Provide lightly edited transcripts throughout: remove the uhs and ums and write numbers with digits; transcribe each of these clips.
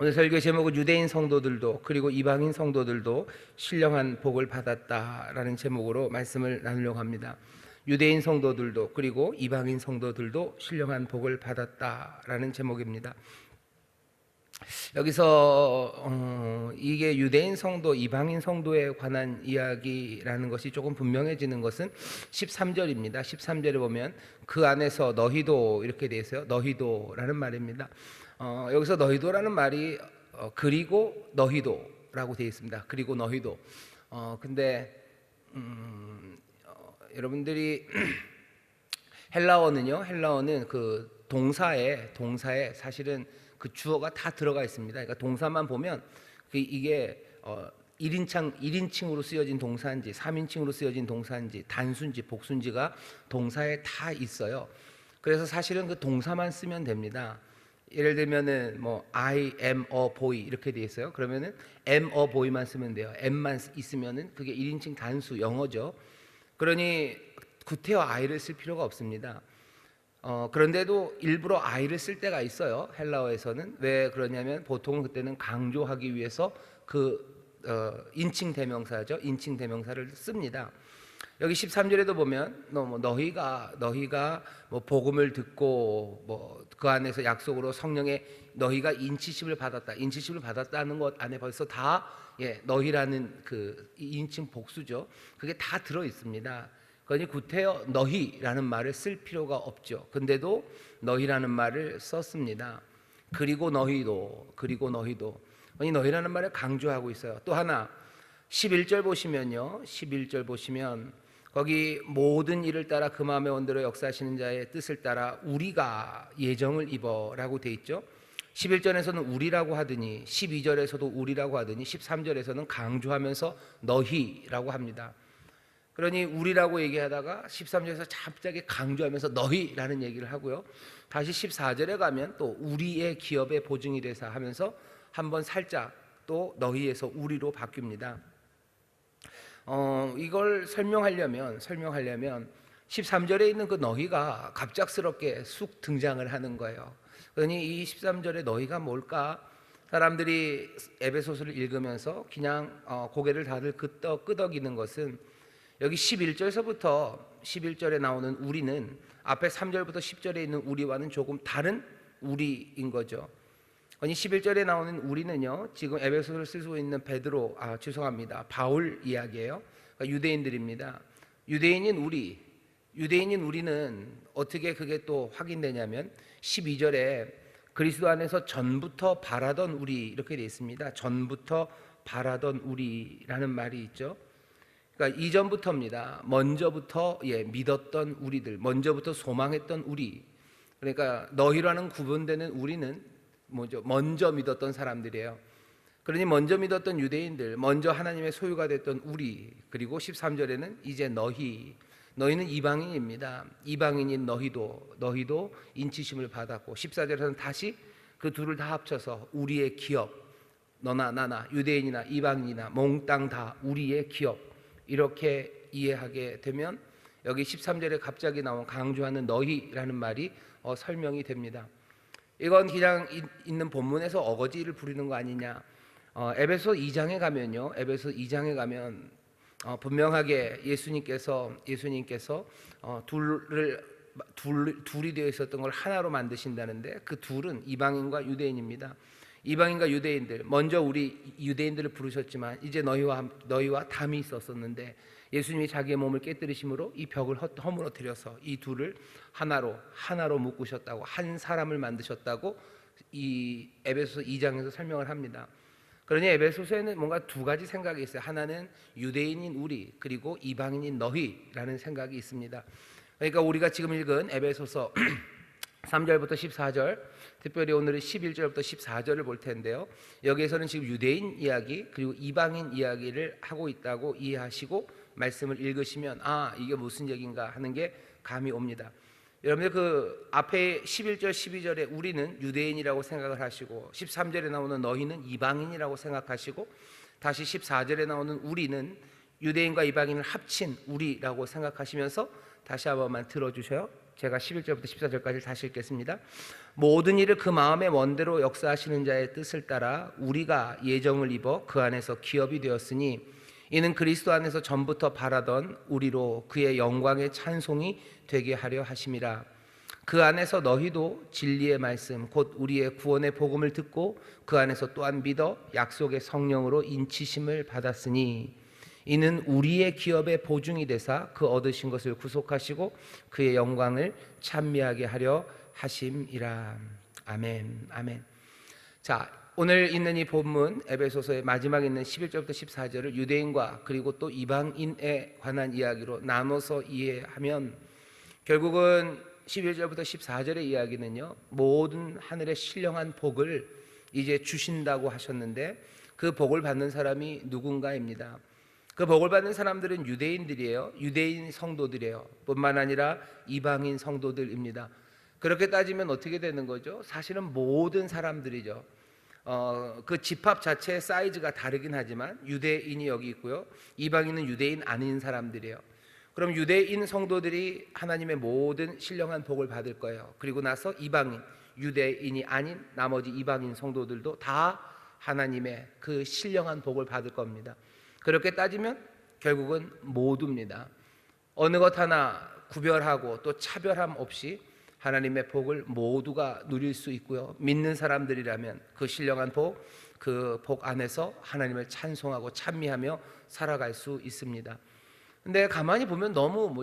오늘 설교 제목은 유대인 성도들도 그리고 이방인 성도들도 신령한 복을 받았다라는 제목으로 말씀을 나누려고 합니다. 유대인 성도들도 그리고 이방인 성도들도 신령한 복을 받았다라는 제목입니다. 여기서 이게 유대인 성도, 이방인 성도에 관한 이야기라는 것이 조금 분명해지는 것은 13절입니다. 13절에 보면 그 안에서 너희도 이렇게 되어 있어요. 너희도라는 말입니다. 여기서 너희도라는 말이 그리고 너희도라고 되어 있습니다. 그리고 너희도. 근데 여러분들이 헬라어는 그 동사에 사실은 그 주어가 다 들어가 있습니다. 그러니까 동사만 보면 이게 1인칭으로 쓰여진 동사인지 3인칭으로 쓰여진 동사인지 단수인지 복수인지가 동사에 다 있어요. 그래서 사실은 그 동사만 쓰면 됩니다. 예를 들면은 뭐 I am a boy 이렇게 돼 있어요. 그러면은 am a boy만 쓰면 돼요. am만 있으면은 그게 1인칭 단수 영어죠. 그러니 구태여 I를 쓸 필요가 없습니다. 그런데도 일부러 I를 쓸 때가 있어요. 헬라어에서는. 왜 그러냐면 보통은 그때는 강조하기 위해서 인칭 대명사죠. 인칭 대명사를 씁니다. 여기 13절에도 보면 너희가 뭐 복음을 듣고 뭐 그 안에서 약속으로 성령의 너희가 인치심을 받았다는 것 안에 벌써 다 너희라는 그 인칭 복수죠. 그게 다 들어 있습니다. 그러니 구태여 너희라는 말을 쓸 필요가 없죠. 근데도 너희라는 말을 썼습니다. 그리고 너희도 아니 너희라는 말을 강조하고 있어요. 또 하나 11절 보시면요. 11절 보시면 거기 모든 일을 따라 그 마음의 원대로 역사하시는 자의 뜻을 따라 우리가 예정을 입어라고 돼 있죠. 11절에서는 우리라고 하더니 12절에서도 우리라고 하더니 13절에서는 강조하면서 너희라고 합니다. 그러니 우리라고 얘기하다가 13절에서 갑자기 강조하면서 너희라는 얘기를 하고요. 다시 14절에 가면 또 우리의 기업의 보증이 되사 하면서 한번 살짝 또 너희에서 우리로 바뀝니다. 이걸 설명하려면 13절에 있는 그 너희가 갑작스럽게 쑥 등장을 하는 거예요. 그러니 이 13절에 너희가 뭘까? 사람들이 에베소서를 읽으면서 그냥 고개를 다들 끄덕이는 것은 여기 11절에 나오는 우리는 앞에 3절부터 10절에 있는 우리와는 조금 다른 우리인 거죠. 아니 11절에 나오는 우리는요, 지금 에베소서를 쓰고 있는 바울 이야기예요. 그러니까 유대인들입니다. 유대인인 우리는 어떻게 그게 또 확인되냐면 12절에 그리스도 안에서 전부터 바라던 우리 이렇게 되어 있습니다. 전부터 바라던 우리라는 말이 있죠. 그러니까 이전부터입니다. 먼저부터 믿었던 우리들, 먼저부터 소망했던 우리. 그러니까 너희라는 구분되는 우리는 뭐죠? 먼저 믿었던 사람들이에요. 그러니 먼저 믿었던 유대인들, 먼저 하나님의 소유가 됐던 우리, 그리고 13절에는 이제 너희는 이방인입니다. 이방인인 너희도 인치심을 받았고 14절에서는 다시 그 둘을 다 합쳐서 우리의 기업, 너나 나나 유대인이나 이방인이나 몽땅 다 우리의 기업 이렇게 이해하게 되면 여기 13절에 갑자기 나온 강조하는 너희라는 말이 설명이 됩니다. 이건 그냥 있는 본문에서 어거지를 부리는 거 아니냐. 에베소 2장에 가면요. 에베소 2장에 가면 분명하게 예수님께서 둘이 되어 있었던 걸 하나로 만드신다는데 그 둘은 이방인과 유대인입니다. 이방인과 유대인들, 먼저 우리 유대인들을 부르셨지만 이제 너희와 담이 있었었는데 예수님이 자기의 몸을 깨뜨리심으로 이 벽을 허물어뜨려서 이 둘을 하나로 묶으셨다고, 한 사람을 만드셨다고 이 에베소서 2장에서 설명을 합니다. 그러니 에베소서에는 뭔가 두 가지 생각이 있어요. 하나는 유대인인 우리, 그리고 이방인인 너희라는 생각이 있습니다. 그러니까 우리가 지금 읽은 에베소서 3절부터 14절, 특별히 오늘은 11절부터 14절을 볼 텐데요. 여기에서는 지금 유대인 이야기 그리고 이방인 이야기를 하고 있다고 이해하시고 말씀을 읽으시면 이게 무슨 얘기인가 하는 게 감이 옵니다. 여러분들 그 앞에 11절 12절에 우리는 유대인이라고 생각을 하시고 13절에 나오는 너희는 이방인이라고 생각하시고 다시 14절에 나오는 우리는 유대인과 이방인을 합친 우리라고 생각하시면서 다시 한 번만 들어주셔요. 제가 11절부터 14절까지 다시 읽겠습니다. 모든 일을 그 마음의 원대로 역사하시는 자의 뜻을 따라 우리가 예정을 입어 그 안에서 기업이 되었으니 이는 그리스도 안에서 전부터 바라던 우리로 그의 영광의 찬송이 되게 하려 하심이라. 그 안에서 너희도 진리의 말씀 곧 우리의 구원의 복음을 듣고 그 안에서 또한 믿어 약속의 성령으로 인치심을 받았으니 이는 우리의 기업의 보증이 되사 그 얻으신 것을 구속하시고 그의 영광을 찬미하게 하려 하심이라. 아멘. 아멘. 자, 오늘 있는 이 본문 에베소서의 마지막에 있는 11절부터 14절을 유대인과 그리고 또 이방인에 관한 이야기로 나눠서 이해하면 결국은 11절부터 14절의 이야기는요, 모든 하늘의 신령한 복을 이제 주신다고 하셨는데 그 복을 받는 사람이 누군가입니다. 그 복을 받는 사람들은 유대인들이에요. 유대인 성도들이에요. 뿐만 아니라 이방인 성도들입니다. 그렇게 따지면 어떻게 되는 거죠? 사실은 모든 사람들이죠. 그 집합 자체의 사이즈가 다르긴 하지만 유대인이 여기 있고요, 이방인은 유대인 아닌 사람들이에요. 그럼 유대인 성도들이 하나님의 모든 신령한 복을 받을 거예요. 그리고 나서 이방인, 유대인이 아닌 나머지 이방인 성도들도 다 하나님의 그 신령한 복을 받을 겁니다. 그렇게 따지면 결국은 모두입니다. 어느 것 하나 구별하고 또 차별함 없이 하나님의 복을 모두가 누릴 수 있고요, 믿는 사람들이라면 그 신령한 복, 그 복 안에서 하나님을 찬송하고 찬미하며 살아갈 수 있습니다. 근데 가만히 보면 너무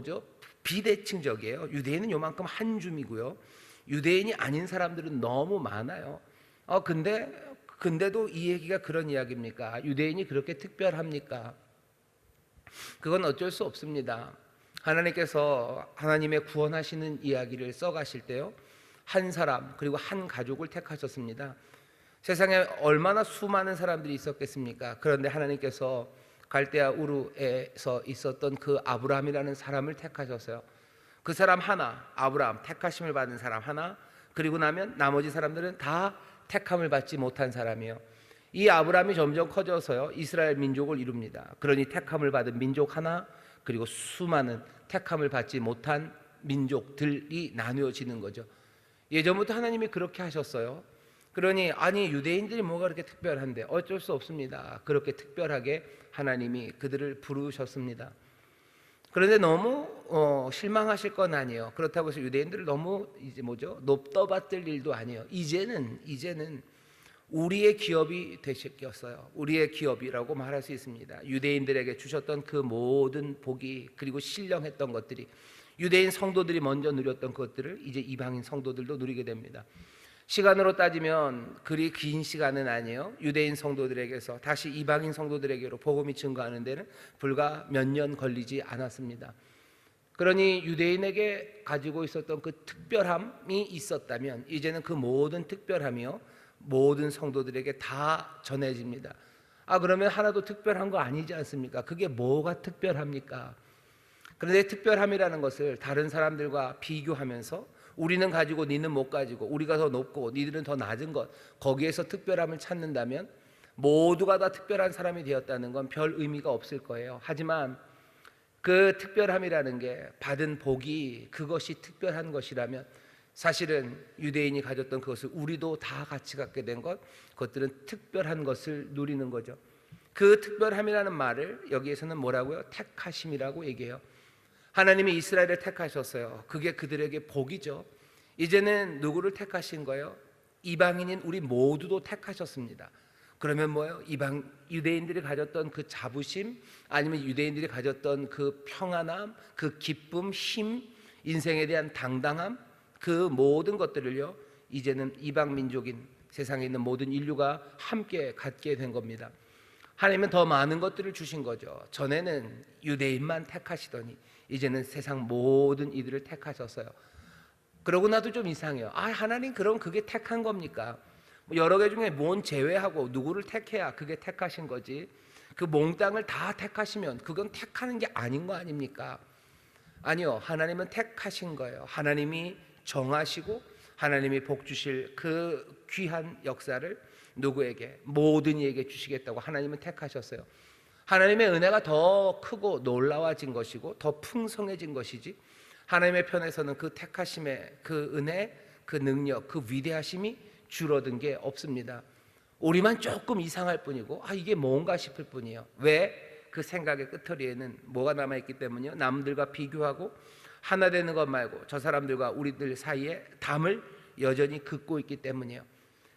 비대칭적이에요. 유대인은 요만큼 한 줌이고요, 유대인이 아닌 사람들은 너무 많아요. 근데도 이 얘기가 그런 이야기입니까? 유대인이 그렇게 특별합니까? 그건 어쩔 수 없습니다. 하나님께서 하나님의 구원하시는 이야기를 써가실 때요, 한 사람 그리고 한 가족을 택하셨습니다. 세상에 얼마나 수많은 사람들이 있었겠습니까? 그런데 하나님께서 갈대아 우르에서 있었던 그 아브라함이라는 사람을 택하셨어요. 그 사람 하나, 아브라함, 택하심을 받은 사람 하나, 그리고 나면 나머지 사람들은 다 택함을 받지 못한 사람이에요. 이 아브라함이 점점 커져서요, 이스라엘 민족을 이룹니다. 그러니 택함을 받은 민족 하나, 그리고 수많은 택함을 받지 못한 민족들이 나누어지는 거죠. 예전부터 하나님이 그렇게 하셨어요. 그러니 아니 유대인들이 뭐가 그렇게 특별한데, 어쩔 수 없습니다. 그렇게 특별하게 하나님이 그들을 부르셨습니다. 그런데 너무 실망하실 건 아니에요. 그렇다고 해서 유대인들을 너무 높떠받들 일도 아니에요. 이제는 우리의 기업이 되셨겠어요. 우리의 기업이라고 말할 수 있습니다. 유대인들에게 주셨던 그 모든 복이, 그리고 신령했던 것들이, 유대인 성도들이 먼저 누렸던 것들을 이제 이방인 성도들도 누리게 됩니다. 시간으로 따지면 그리 긴 시간은 아니에요. 유대인 성도들에게서 다시 이방인 성도들에게로 복음이 증거하는 데는 불과 몇 년 걸리지 않았습니다. 그러니 유대인에게 가지고 있었던 그 특별함이 있었다면 이제는 그 모든 특별함이요, 모든 성도들에게 다 전해집니다. 그러면 하나도 특별한 거 아니지 않습니까? 그게 뭐가 특별합니까? 그런데 특별함이라는 것을 다른 사람들과 비교하면서 우리는 가지고 니는 못 가지고, 우리가 더 높고 니들은 더 낮은 것, 거기에서 특별함을 찾는다면 모두가 다 특별한 사람이 되었다는 건 별 의미가 없을 거예요. 하지만 그 특별함이라는 게, 받은 복이 그것이 특별한 것이라면 사실은 유대인이 가졌던 그것을 우리도 다 같이 갖게 된 것, 그것들은 특별한 것을 누리는 거죠. 그 특별함이라는 말을 여기에서는 뭐라고요? 택하심이라고 얘기해요. 하나님이 이스라엘을 택하셨어요. 그게 그들에게 복이죠. 이제는 누구를 택하신 거예요? 이방인인 우리 모두도 택하셨습니다. 그러면 뭐예요? 유대인들이 가졌던 그 자부심, 아니면 유대인들이 가졌던 그 평안함, 그 기쁨, 힘, 인생에 대한 당당함, 그 모든 것들을요, 이제는 이방 민족인 세상에 있는 모든 인류가 함께 갖게 된 겁니다. 하나님은 더 많은 것들을 주신 거죠. 전에는 유대인만 택하시더니 이제는 세상 모든 이들을 택하셨어요. 그러고 나도 좀 이상해요. 하나님 그럼 그게 택한 겁니까? 여러 개 중에 뭔 제외하고 누구를 택해야 그게 택하신 거지, 그 몽땅을 다 택하시면 그건 택하는 게 아닌 거 아닙니까? 아니요, 하나님은 택하신 거예요. 하나님이 정하시고 하나님이 복 주실 그 귀한 역사를 누구에게, 모든 이에게 주시겠다고 하나님은 택하셨어요. 하나님의 은혜가 더 크고 놀라워진 것이고 더 풍성해진 것이지, 하나님의 편에서는 그 택하심의 그 은혜, 그 능력, 그 위대하심이 줄어든 게 없습니다. 우리만 조금 이상할 뿐이고 이게 뭔가 싶을 뿐이에요. 왜? 그 생각의 끄트리에는 뭐가 남아있기 때문이요? 남들과 비교하고 하나 되는 것 말고 저 사람들과 우리들 사이에 담을 여전히 긋고 있기 때문이에요.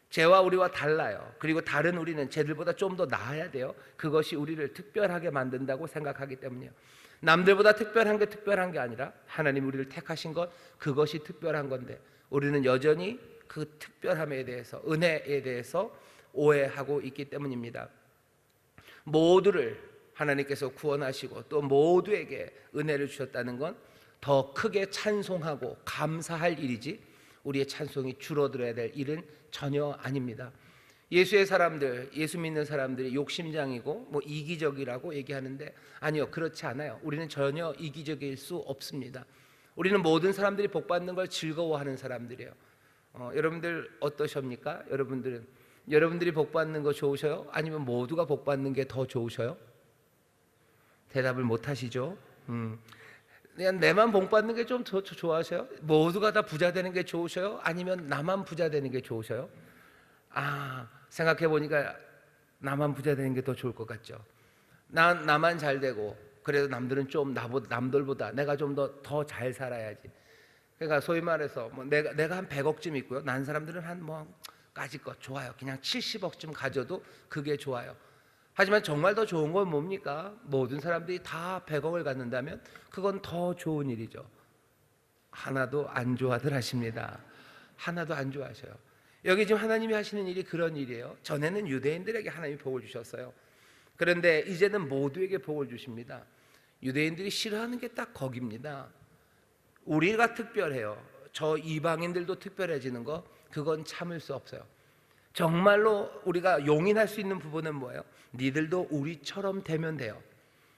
쟤와 우리와 달라요. 그리고 다른 우리는 쟤들보다 좀 더 나아야 돼요. 그것이 우리를 특별하게 만든다고 생각하기 때문이에요. 남들보다 특별한 게 아니라 하나님 우리를 택하신 것, 그것이 특별한 건데 우리는 여전히 그 특별함에 대해서, 은혜에 대해서 오해하고 있기 때문입니다. 모두를 하나님께서 구원하시고 또 모두에게 은혜를 주셨다는 건 더 크게 찬송하고 감사할 일이지 우리의 찬송이 줄어들어야 될 일은 전혀 아닙니다. 예수의 사람들, 예수 믿는 사람들이 욕심장이고 이기적이라고 얘기하는데 아니요, 그렇지 않아요. 우리는 전혀 이기적일 수 없습니다. 우리는 모든 사람들이 복받는 걸 즐거워하는 사람들이에요. 여러분들 어떠십니까? 여러분들이 복받는 거 좋으셔요? 아니면 모두가 복받는 게 더 좋으셔요? 대답을 못 하시죠? 그냥 내만 복받는 게 좀 더 좋아하셔요? 모두가 다 부자 되는 게 좋으셔요? 아니면 나만 부자 되는 게 좋으셔요? 생각해 보니까 나만 부자 되는 게 더 좋을 것 같죠. 나만 잘 되고 그래도 남들은 좀 남들보다 내가 좀 더 잘 살아야지. 그러니까 소위 말해서 내가 한 100억쯤 있고요. 난 사람들은 한 까짓것 좋아요. 그냥 70억쯤 가져도 그게 좋아요. 하지만 정말 더 좋은 건 뭡니까? 모든 사람들이 다 100억을 갖는다면 그건 더 좋은 일이죠. 하나도 안 좋아들 하십니다. 하나도 안 좋아하셔요. 여기 지금 하나님이 하시는 일이 그런 일이에요. 전에는 유대인들에게 하나님이 복을 주셨어요. 그런데 이제는 모두에게 복을 주십니다. 유대인들이 싫어하는 게 딱 거기입니다. 우리가 특별해요. 저 이방인들도 특별해지는 거, 그건 참을 수 없어요. 정말로 우리가 용인할 수 있는 부분은 뭐예요? 니들도 우리처럼 되면 돼요.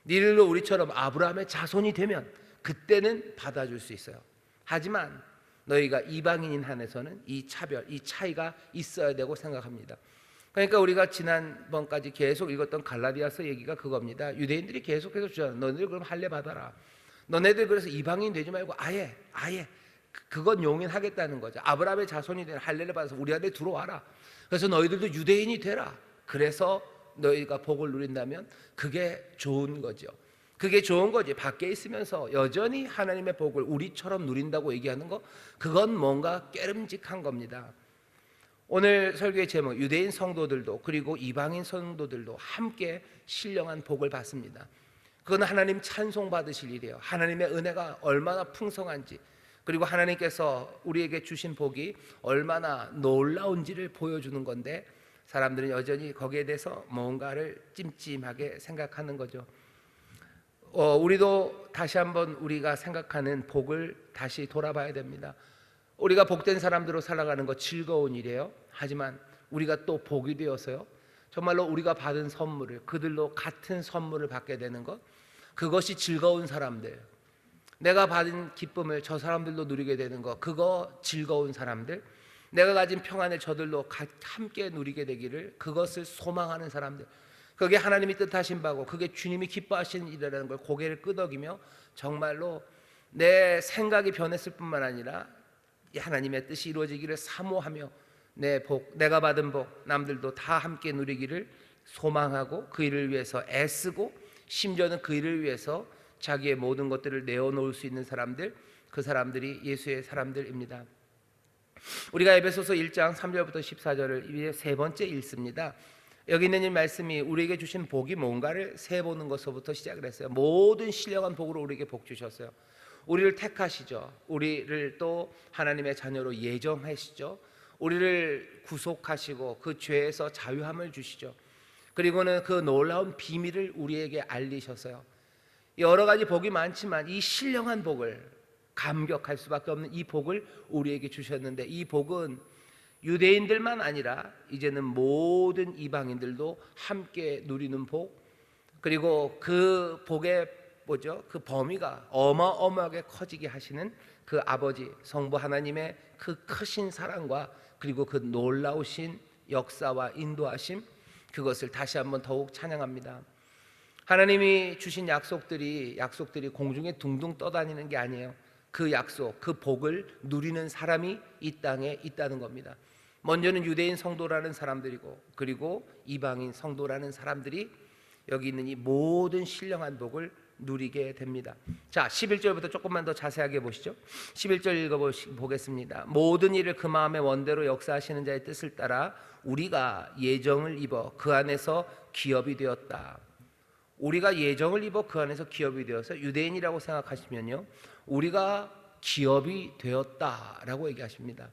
니들도 우리처럼 아브라함의 자손이 되면 그때는 받아줄 수 있어요. 하지만 너희가 이방인인 한에서는 이 차별, 이 차이가 있어야 되고 생각합니다. 그러니까 우리가 지난번까지 계속 읽었던 갈라디아서 얘기가 그겁니다. 유대인들이 계속해서 주잖아. 너네들 그럼 할례 받아라. 너네들 그래서 이방인 되지 말고 아예 그건 용인하겠다는 거죠. 아브라함의 자손이 된 할례를 받아서 우리 안에 들어와라. 그래서 너희들도 유대인이 되라. 그래서 너희가 복을 누린다면 그게 좋은 거죠. 그게 좋은 거지. 밖에 있으면서 여전히 하나님의 복을 우리처럼 누린다고 얘기하는 거, 그건 뭔가 깨름직한 겁니다. 오늘 설교의 제목, 유대인 성도들도 그리고 이방인 성도들도 함께 신령한 복을 받습니다. 그건 하나님 찬송 받으실 일이에요. 하나님의 은혜가 얼마나 풍성한지, 그리고 하나님께서 우리에게 주신 복이 얼마나 놀라운지를 보여주는 건데 사람들은 여전히 거기에 대해서 뭔가를 찜찜하게 생각하는 거죠. 우리도 다시 한번 우리가 생각하는 복을 다시 돌아봐야 됩니다. 우리가 복된 사람들로 살아가는 거 즐거운 일이에요. 하지만 우리가 또 복이 되어서요, 정말로 우리가 받은 선물을, 그들도 같은 선물을 받게 되는 것, 그것이 즐거운 사람들, 내가 받은 기쁨을 저 사람들도 누리게 되는 것, 그거 즐거운 사람들, 내가 가진 평안을 저들도 함께 누리게 되기를, 그것을 소망하는 사람들, 그게 하나님이 뜻하신 바고 그게 주님이 기뻐하시는 일이라는 걸 고개를 끄덕이며 정말로 내 생각이 변했을 뿐만 아니라 하나님의 뜻이 이루어지기를 사모하며 내 복, 내가 받은 복 남들도 다 함께 누리기를 소망하고 그 일을 위해서 애쓰고 심지어는 그 일을 위해서 자기의 모든 것들을 내어놓을 수 있는 사람들, 그 사람들이 예수의 사람들입니다. 우리가 에베소서 1장 3절부터 14절을 이제 세 번째 읽습니다. 여기 있는 이 말씀이 우리에게 주신 복이 뭔가를 세보는 것부터 시작을 했어요. 모든 신령한 복으로 우리에게 복 주셨어요. 우리를 택하시죠. 우리를 또 하나님의 자녀로 예정하시죠. 우리를 구속하시고 그 죄에서 자유함을 주시죠. 그리고는 그 놀라운 비밀을 우리에게 알리셨어요. 여러 가지 복이 많지만 이 신령한 복을, 감격할 수밖에 없는 이 복을 우리에게 주셨는데, 이 복은 유대인들만 아니라 이제는 모든 이방인들도 함께 누리는 복, 그리고 그 복의 그 범위가 어마어마하게 커지게 하시는 그 아버지 성부 하나님의 그 크신 사랑과 그리고 그 놀라우신 역사와 인도하심, 그것을 다시 한번 더욱 찬양합니다. 하나님이 주신 약속들이 공중에 둥둥 떠다니는 게 아니에요. 그 약속, 그 복을 누리는 사람이 이 땅에 있다는 겁니다. 먼저는 유대인 성도라는 사람들이고, 그리고 이방인 성도라는 사람들이 여기 있는 이 모든 신령한 복을 누리게 됩니다. 자, 11절부터 조금만 더 자세하게 보시죠. 11절 읽어보겠습니다. 모든 일을 그 마음의 원대로 역사하시는 자의 뜻을 따라 우리가 예정을 입어 그 안에서 기업이 되었다. 우리가 예정을 입어 그 안에서 기업이 되어서, 유대인이라고 생각하시면요, 우리가 기업이 되었다라고 얘기하십니다.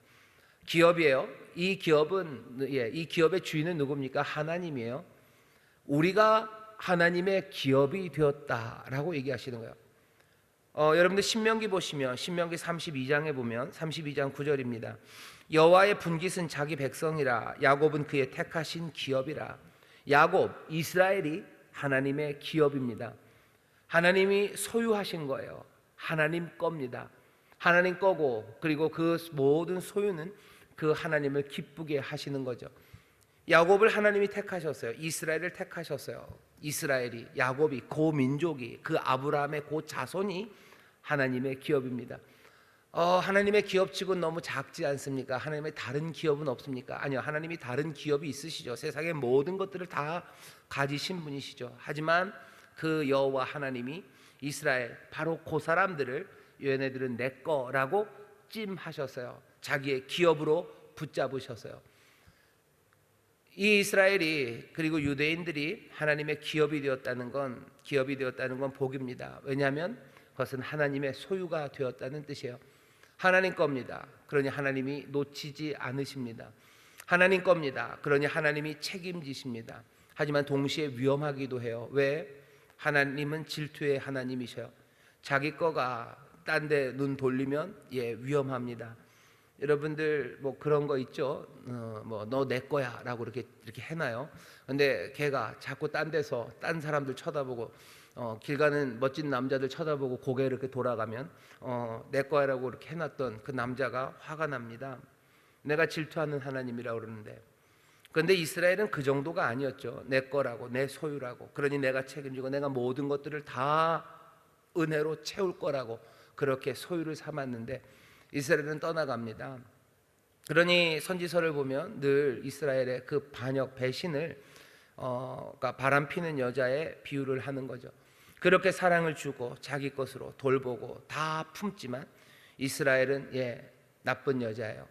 기업이에요. 이 기업은, 이 기업의 주인은 누굽니까? 하나님이에요. 우리가 하나님의 기업이 되었다라고 얘기하시는 거예요. 여러분들 신명기 보시면, 신명기 32장에 보면 32장 9절입니다. 여호와의 분깃은 자기 백성이라, 야곱은 그의 택하신 기업이라. 야곱, 이스라엘이 하나님의 기업입니다. 하나님이 소유하신 거예요. 하나님 겁니다. 하나님 거고, 그리고 그 모든 소유는 그 하나님을 기쁘게 하시는 거죠. 야곱을 하나님이 택하셨어요. 이스라엘을 택하셨어요. 이스라엘이, 야곱이, 그 민족이, 그 아브라함의 그 자손이 하나님의 기업입니다. 하나님의 기업치고는 너무 작지 않습니까? 하나님의 다른 기업은 없습니까? 아니요, 하나님이 다른 기업이 있으시죠. 세상의 모든 것들을 다 가지신 분이시죠. 하지만 그 여호와 하나님이 이스라엘, 바로 그 사람들을, 얘네들은 내 거라고 찜하셨어요. 자기의 기업으로 붙잡으셨어요. 이 이스라엘이, 그리고 유대인들이 하나님의 기업이 되었다는 건 복입니다. 왜냐하면 그것은 하나님의 소유가 되었다는 뜻이에요. 하나님 겁니다. 그러니 하나님이 놓치지 않으십니다. 하나님 겁니다. 그러니 하나님이 책임지십니다. 하지만 동시에 위험하기도 해요. 왜? 하나님은 질투의 하나님이셔요. 자기 거가 딴 데 눈 돌리면 위험합니다. 여러분들 뭐 그런 거 있죠? 너 내 거야 라고 이렇게 해놔요. 근데 걔가 자꾸 딴 데서 딴 사람들 쳐다보고, 길 가는 멋진 남자들 쳐다보고 고개를 이렇게 돌아가면 내 거야 라고 이렇게 해놨던 그 남자가 화가 납니다. 내가 질투하는 하나님이라고 그러는데. 그런데 이스라엘은 그 정도가 아니었죠. 내 거라고, 내 소유라고. 그러니 내가 책임지고 내가 모든 것들을 다 은혜로 채울 거라고 그렇게 소유를 삼았는데, 이스라엘은 떠나갑니다. 그러니 선지서를 보면 늘 이스라엘의 그 반역, 배신을 그러니까 바람피는 여자의 비유를 하는 거죠. 그렇게 사랑을 주고 자기 것으로 돌보고 다 품지만 이스라엘은 나쁜 여자예요.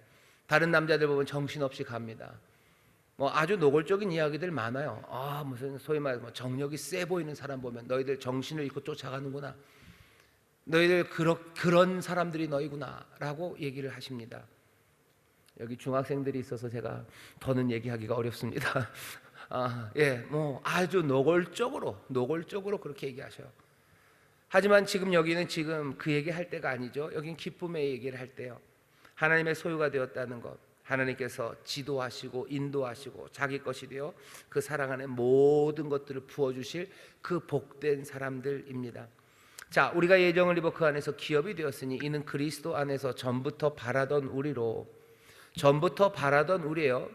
다른 남자들 보면 정신없이 갑니다. 아주 노골적인 이야기들 많아요. 무슨 소위 말해서 정력이 세 보이는 사람 보면 너희들 정신을 잃고 쫓아가는구나. 너희들 그런 사람들이 너희구나 라고 얘기를 하십니다. 여기 중학생들이 있어서 제가 더는 얘기하기가 어렵습니다. 아주 노골적으로 그렇게 얘기하셔요. 하지만 지금 여기는 지금 그 얘기할 때가 아니죠. 여긴 기쁨의 얘기를 할 때요. 하나님의 소유가 되었다는 것, 하나님께서 지도하시고 인도하시고 자기 것이 되어 그 사랑하는 모든 것들을 부어주실 그 복된 사람들입니다. 자, 우리가 예정을 입어 그 안에서 기업이 되었으니 이는 그리스도 안에서 전부터 바라던 우리로, 전부터 바라던 우리예요.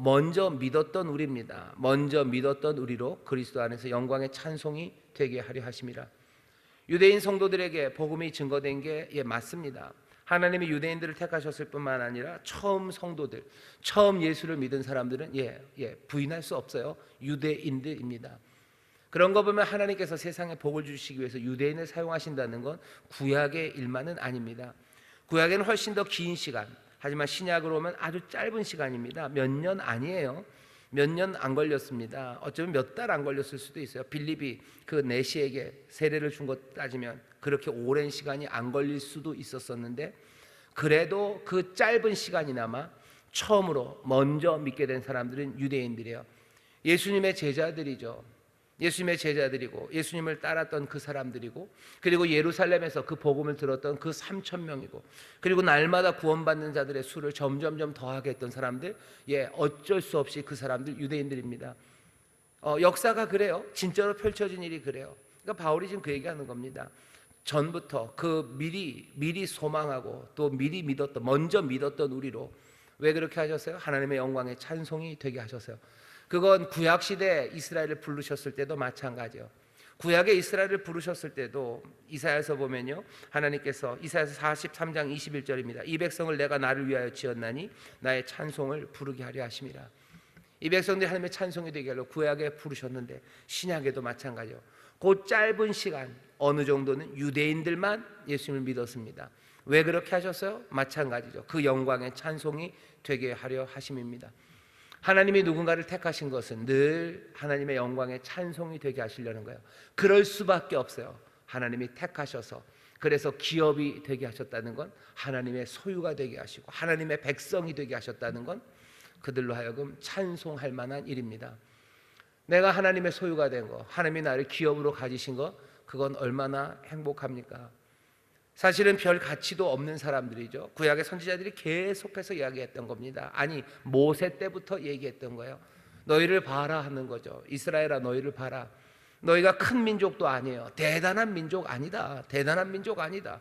먼저 믿었던 우리입니다. 먼저 믿었던 우리로 그리스도 안에서 영광의 찬송이 되게 하려 하심이라. 유대인 성도들에게 복음이 증거된 게 맞습니다. 하나님이 유대인들을 택하셨을 뿐만 아니라 처음 성도들, 처음 예수를 믿은 사람들은 부인할 수 없어요. 유대인들입니다. 그런 거 보면 하나님께서 세상에 복을 주시기 위해서 유대인을 사용하신다는 건 구약의 일만은 아닙니다. 구약에는 훨씬 더 긴 시간, 하지만 신약으로 오면 아주 짧은 시간입니다. 몇 년 아니에요. 몇 년 안 걸렸습니다. 어쩌면 몇 달 안 걸렸을 수도 있어요. 빌립이 그 내시에게 세례를 준 것 따지면 그렇게 오랜 시간이 안 걸릴 수도 있었었는데, 그래도 그 짧은 시간이나마 처음으로 먼저 믿게 된 사람들은 유대인들이에요. 예수님의 제자들이죠. 예수님의 제자들이고 예수님을 따랐던 그 사람들이고, 그리고 예루살렘에서 그 복음을 들었던 그 3,000명이고, 그리고 날마다 구원받는 자들의 수를 점점점 더하게 했던 사람들, 어쩔 수 없이 그 사람들 유대인들입니다. 역사가 그래요. 진짜로 펼쳐진 일이 그래요. 그러니까 바울이 지금 그 얘기하는 겁니다. 전부터 그 미리 소망하고 또 미리 믿었던, 먼저 믿었던 우리로. 왜 그렇게 하셨어요? 하나님의 영광의 찬송이 되게 하셨어요. 그건 구약시대 이스라엘을 부르셨을 때도 마찬가지예요. 구약의 이스라엘을 부르셨을 때도 이사야서 보면요, 하나님께서 이사야서 43장 21절입니다. 이 백성을 내가 나를 위하여 지었나니 나의 찬송을 부르게 하려 하심이라. 이 백성들이 하나님의 찬송이 되게 하려 구약에 부르셨는데 신약에도 마찬가지요. 그 짧은 시간 어느 정도는 유대인들만 예수님을 믿었습니다. 왜 그렇게 하셨어요? 마찬가지죠. 그 영광의 찬송이 되게 하려 하심입니다. 하나님이 누군가를 택하신 것은 늘 하나님의 영광의 찬송이 되게 하시려는 거예요. 그럴 수밖에 없어요. 하나님이 택하셔서, 그래서 기업이 되게 하셨다는 건 하나님의 소유가 되게 하시고 하나님의 백성이 되게 하셨다는 건 그들로 하여금 찬송할 만한 일입니다. 내가 하나님의 소유가 된 거, 하나님이 나를 기업으로 가지신 거, 그건 얼마나 행복합니까? 사실은 별 가치도 없는 사람들이죠. 구약의 선지자들이 계속해서 이야기했던 겁니다. 아니, 모세 때부터 얘기했던 거예요. 너희를 봐라 하는 거죠. 이스라엘아, 너희를 봐라. 너희가 큰 민족도 아니에요. 대단한 민족 아니다. 대단한 민족 아니다.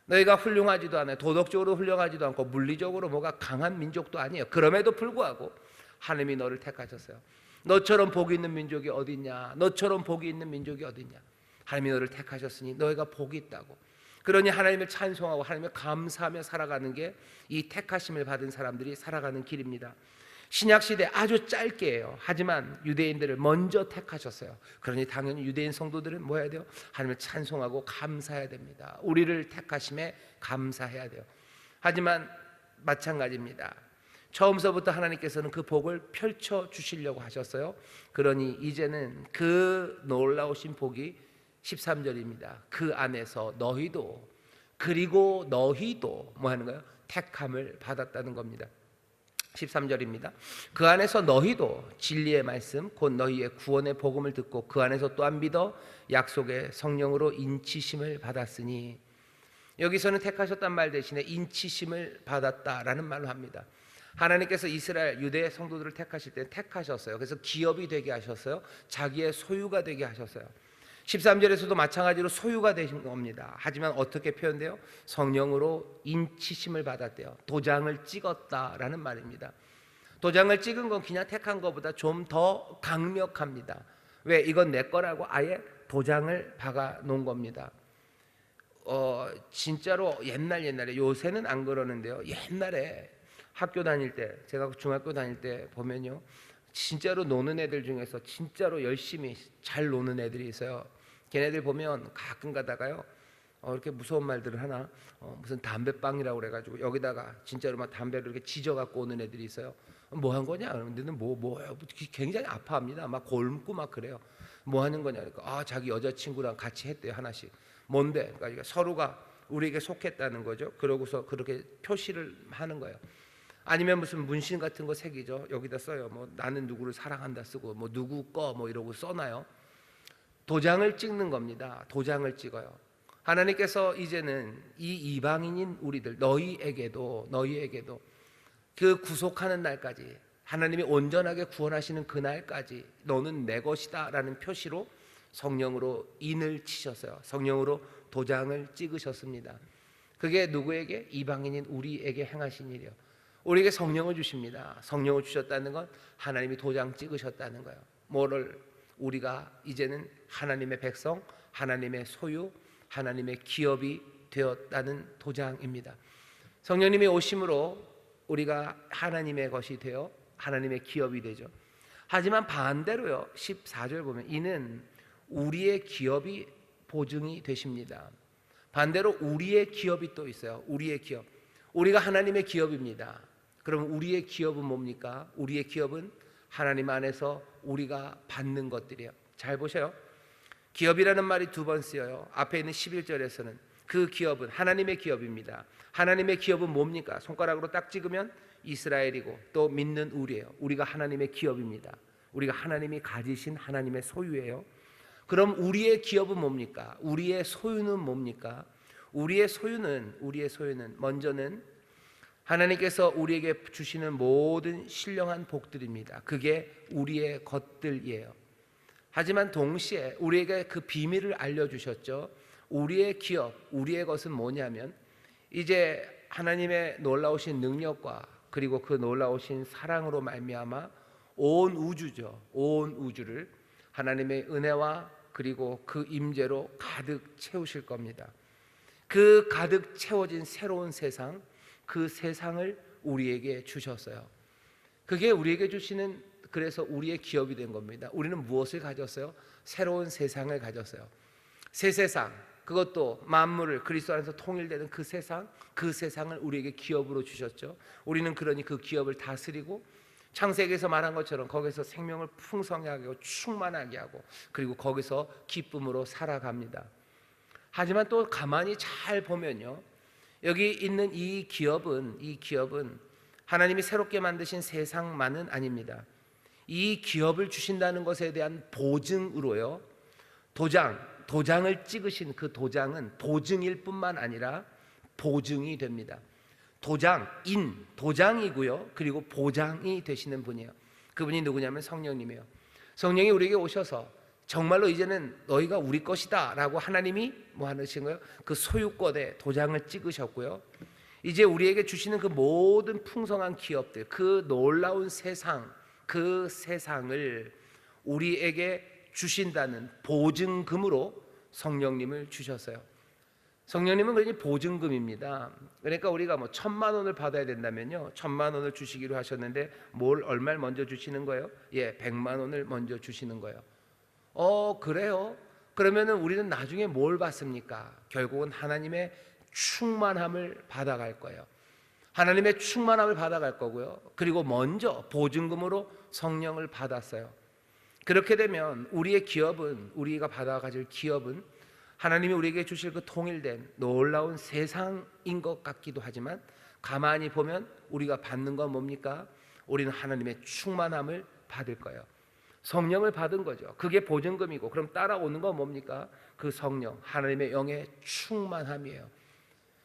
너희가 훌륭하지도 않아요. 도덕적으로 훌륭하지도 않고 물리적으로 뭐가 강한 민족도 아니에요. 그럼에도 불구하고 하나님이 너를 택하셨어요. 너처럼 복이 있는 민족이 어디 있냐? 너처럼 복이 있는 민족이 어디 있냐? 하나님이 너를 택하셨으니 너희가 복이 있다고. 그러니 하나님을 찬송하고 하나님을 감사하며 살아가는 게 이 택하심을 받은 사람들이 살아가는 길입니다. 신약시대 아주 짧게예요. 하지만 유대인들을 먼저 택하셨어요. 그러니 당연히 유대인 성도들은 뭐 해야 돼요? 하나님을 찬송하고 감사해야 됩니다. 우리를 택하심에 감사해야 돼요. 하지만 마찬가지입니다. 처음서부터 하나님께서는 그 복을 펼쳐 주시려고 하셨어요. 그러니 이제는 그 놀라우신 복이 13절입니다. 그 안에서 너희도, 그리고 너희도 뭐 하는 거예요? 택함을 받았다는 겁니다. 13절입니다. 그 안에서 너희도 진리의 말씀 곧 너희의 구원의 복음을 듣고 그 안에서 또한 믿어 약속의 성령으로 인치심을 받았으니, 여기서는 택하셨단 말 대신에 인치심을 받았다라는 말로 합니다. 하나님께서 이스라엘 유대 성도들을 택하실 때 택하셨어요. 그래서 기업이 되게 하셨어요. 자기의 소유가 되게 하셨어요. 13절에서도 마찬가지로 소유가 되신 겁니다. 하지만 어떻게 표현돼요? 성령으로 인치심을 받았대요. 도장을 찍었다라는 말입니다. 도장을 찍은 건 그냥 택한 것보다 좀 더 강력합니다. 왜? 이건 내 거라고 아예 도장을 박아 놓은 겁니다. 진짜로 옛날에, 요새는 안 그러는데요, 옛날에 학교 다닐 때, 제가 중학교 다닐 때 보면요, 진짜로 노는 애들 중에서 진짜로 열심히 잘 노는 애들이 있어요. 걔네들 보면 가끔 가다가요, 이렇게 무서운 말들을 하나, 무슨 담배빵이라고 그래가지고 여기다가 진짜로 막 담배를 이렇게 지져갖고 오는 애들이 있어요. 뭐 한 거냐? 그런데는 뭐예요? 굉장히 아파합니다. 막 골고 막 그래요. 뭐 하는 거냐? 그러니까 자기 여자친구랑 같이 했대요, 하나씩. 뭔데? 그러니까 서로가 우리에게 속했다는 거죠. 그러고서 그렇게 표시를 하는 거예요. 아니면 무슨 문신 같은 거 새기죠. 여기다 써요. 뭐 나는 누구를 사랑한다 쓰고, 뭐 누구 거 뭐 이러고 써놔요. 도장을 찍는 겁니다. 도장을 찍어요. 하나님께서 이제는 이 이방인인 우리들, 너희에게도 그 구속하는 날까지, 하나님이 온전하게 구원하시는 그날까지 너는 내 것이다 라는 표시로 성령으로 인을 치셨어요. 성령으로 도장을 찍으셨습니다. 그게 누구에게? 이방인인 우리에게 행하신 일이요. 우리에게 성령을 주십니다. 성령을 주셨다는 건 하나님이 도장 찍으셨다는 거예요. 뭐를? 우리가 이제는 하나님의 백성, 하나님의 소유, 하나님의 기업이 되었다는 도장입니다. 성령님이 오심으로 우리가 하나님의 것이 되어 하나님의 기업이 되죠. 하지만 반대로요, 14절 보면 이는 우리의 기업이 보증이 되십니다. 반대로 우리의 기업이 또 있어요. 우리의 기업. 우리가 하나님의 기업입니다. 그럼 우리의 기업은 뭡니까? 우리의 기업은 하나님 안에서 우리가 받는 것들이에요. 잘 보셔요. 기업이라는 말이 두 번 쓰여요. 앞에 있는 11절에서는 그 기업은 하나님의 기업입니다. 하나님의 기업은 뭡니까? 손가락으로 딱 찍으면 이스라엘이고 또 믿는 우리예요. 우리가 하나님의 기업입니다. 우리가 하나님이 가지신 하나님의 소유예요. 그럼 우리의 기업은 뭡니까? 우리의 소유는 뭡니까? 우리의 소유는 먼저는 하나님께서 우리에게 주시는 모든 신령한 복들입니다. 그게 우리의 것들이에요. 하지만 동시에 우리에게 그 비밀을 알려주셨죠. 우리의 기업, 우리의 것은 뭐냐면 이제 하나님의 놀라우신 능력과 그리고 그 놀라우신 사랑으로 말미암아 온 우주죠. 온 우주를 하나님의 은혜와 그리고 그 임재로 가득 채우실 겁니다. 그 가득 채워진 새로운 세상, 그 세상을 우리에게 주셨어요. 그게 우리에게 주시는, 그래서 우리의 기업이 된 겁니다. 우리는 무엇을 가졌어요? 새로운 세상을 가졌어요. 새 세상, 그것도 만물을 그리스도 안에서 통일되는 그 세상, 그 세상을 우리에게 기업으로 주셨죠. 우리는 그러니 그 기업을 다스리고 창세기에서 말한 것처럼 거기서 생명을 풍성하게 하고 충만하게 하고, 그리고 거기서 기쁨으로 살아갑니다. 하지만 또 가만히 잘 보면요, 여기 있는 이 기업은 하나님이 새롭게 만드신 세상만은 아닙니다. 이 기업을 주신다는 것에 대한 보증으로요, 도장을 찍으신 그 도장은 보증일 뿐만 아니라 보증이 됩니다. 도장이고요, 그리고 보장이 되시는 분이에요. 그분이 누구냐면 성령님이에요. 성령이 우리에게 오셔서 정말로 이제는 너희가 우리 것이다 라고 하나님이 뭐 하신 거예요? 그 소유권에 도장을 찍으셨고요, 이제 우리에게 주시는 그 모든 풍성한 기업들, 그 놀라운 세상, 그 세상을 우리에게 주신다는 보증금으로 성령님을 주셨어요. 성령님은 그러니 보증금입니다. 그러니까 우리가 뭐 1,000,000원을 받아야 된다면요, 1,000,000원을 주시기로 하셨는데 얼마를 먼저 주시는 거예요? 100,000원을 먼저 주시는 거예요. 그래요? 그러면은 우리는 나중에 뭘 받습니까? 결국은 하나님의 충만함을 받아갈 거예요. 하나님의 충만함을 받아갈 거고요, 그리고 먼저 보증금으로 성령을 받았어요. 그렇게 되면 우리의 기업은, 우리가 받아가질 기업은 하나님이 우리에게 주실 그 통일된 놀라운 세상인 것 같기도 하지만, 가만히 보면 우리가 받는 건 뭡니까? 우리는 하나님의 충만함을 받을 거예요. 성령을 받은 거죠. 그게 보증금이고, 그럼 따라오는 건 뭡니까? 그 성령, 하나님의 영의 충만함이에요.